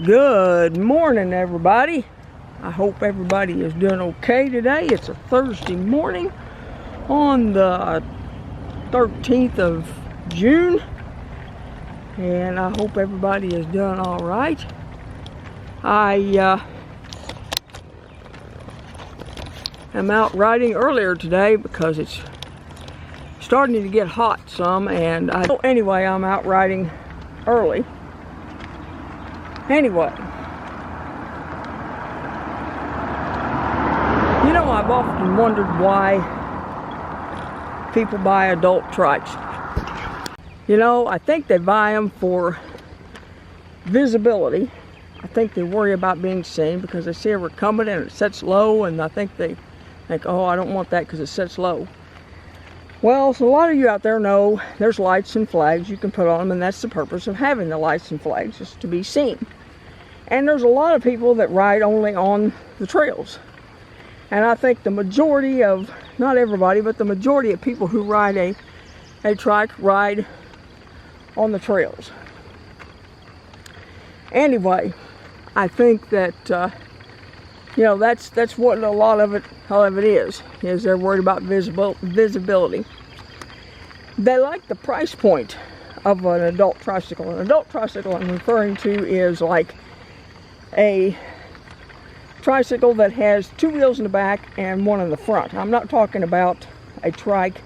Good morning, everybody. I hope everybody is doing okay today. It's a Thursday morning on the 13th of June, and I hope everybody is doing all right. I am out riding earlier today because it's starting to get hot some, and anyway, I'm out riding early. Anyway, you know, I've often wondered why people buy adult trikes. You know, I think they buy them for visibility. I think they worry about being seen because they see a recumbent and it sits low, and I think they think, oh, I don't want that because it sits low. Well, so a lot of you out there know there's lights and flags you can put on them, and that's the purpose of having the lights and flags, is to be seen. And there's a lot of people that ride only on the trails. And I think the majority of, not everybody, but the majority of people who ride a trike ride on the trails. Anyway, I think that, you know, that's what a lot of it is they're worried about visibility. They like the price point of an adult tricycle. An adult tricycle I'm referring to is like a tricycle that has two wheels in the back and one in the front. I'm not talking about a trike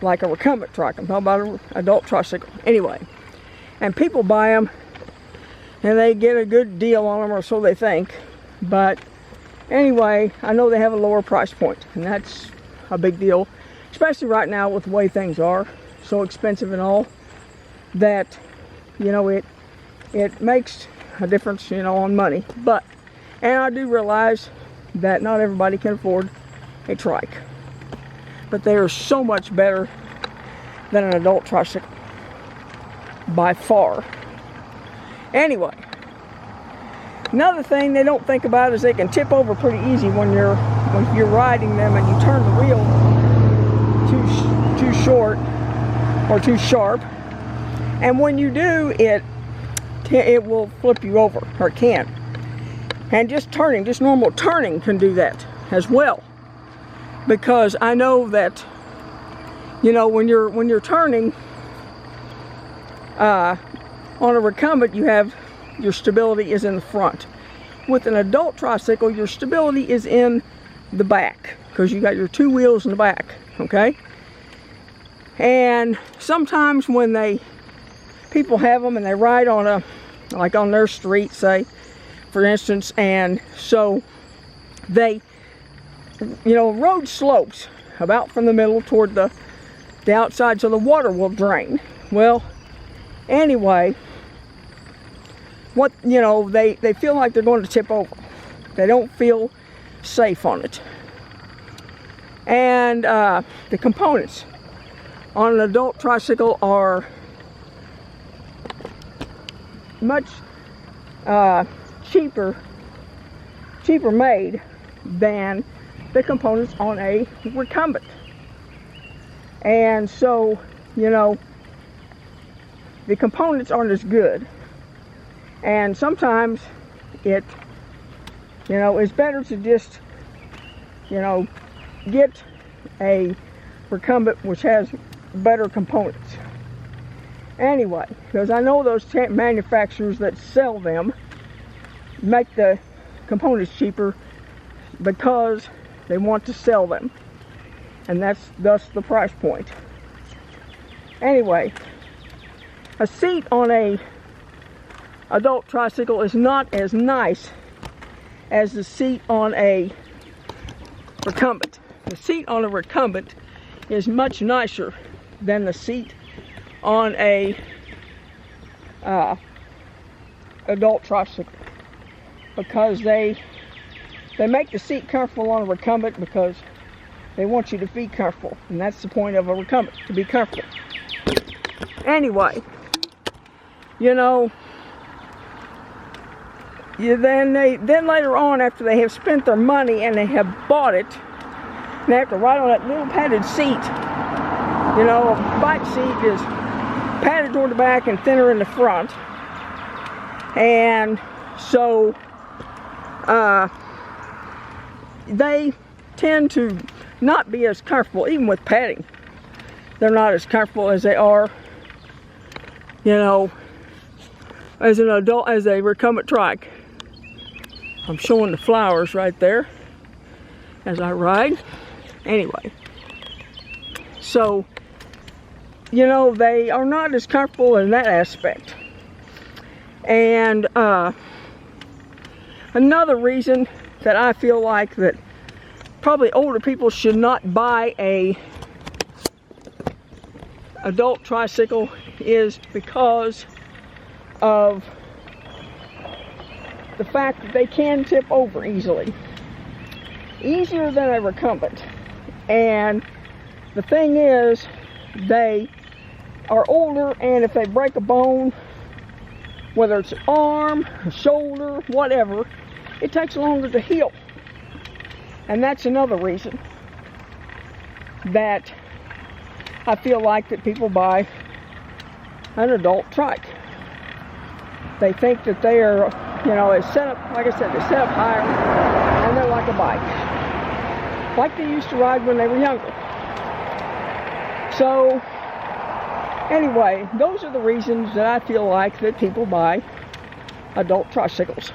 like a recumbent trike. I'm talking about an adult tricycle. Anyway, and people buy them and they get a good deal on them, or so they think. But anyway, I know they have a lower price point, and that's a big deal, especially right now with the way things are so expensive and all, that, you know, it makes a difference, you know, on money. But, and I do realize that not everybody can afford a trike, but they are so much better than an adult tricycle by far. Anyway, another thing they don't think about is they can tip over pretty easy when you're riding them and you turn the wheel too short or too sharp, and when you do, it will flip you over, or it can. And just normal turning can do that as well, because I know that, you know, when you're turning on a recumbent, you have your stability is in the front. With an adult tricycle, your stability is in the back, because you got your two wheels in the back, okay? And sometimes when people have them and they ride on like on their street, say, for instance, and so they, you know, road slopes about from the middle toward the outside, so the water will drain. Well, anyway, what, you know, they feel like they're going to tip over. They don't feel safe on it. And the components on an adult tricycle are much cheaper made than the components on a recumbent. And so, you know, the components aren't as good. And sometimes it, you know, is better to just, you know, get a recumbent which has better components. Anyway, because I know those manufacturers that sell them make the components cheaper because they want to sell them, and that's thus the price point. Anyway, a seat on a adult tricycle is not as nice as the seat on a recumbent. The seat on a recumbent is much nicer than the seat on a adult tricycle, because they make the seat comfortable on a recumbent because they want you to be comfortable, and that's the point of a recumbent, to be comfortable. Anyway, you know, then later on, after they have spent their money and they have bought it, they have to ride on that little padded seat. You know, a bike seat is padded toward the back and thinner in the front. And So they tend to not be as comfortable, even with padding. They're not as comfortable as they are, you know, as an adult, as a recumbent trike. I'm showing the flowers right there as I ride. Anyway, so, you know, they are not as comfortable in that aspect. And another reason that I feel like that probably older people should not buy a adult tricycle is because of the fact that they can tip over easily. Easier than a recumbent. And the thing is, they are older, and if they break a bone, whether it's an arm, a shoulder, whatever, it takes longer to heal. And that's another reason that I feel like that people buy an adult trike. They think that they are, you know, it's set up, like I said, they set up higher, and they're like a bike. Like they used to ride when they were younger. So, anyway, those are the reasons that I feel like that people buy adult tricycles.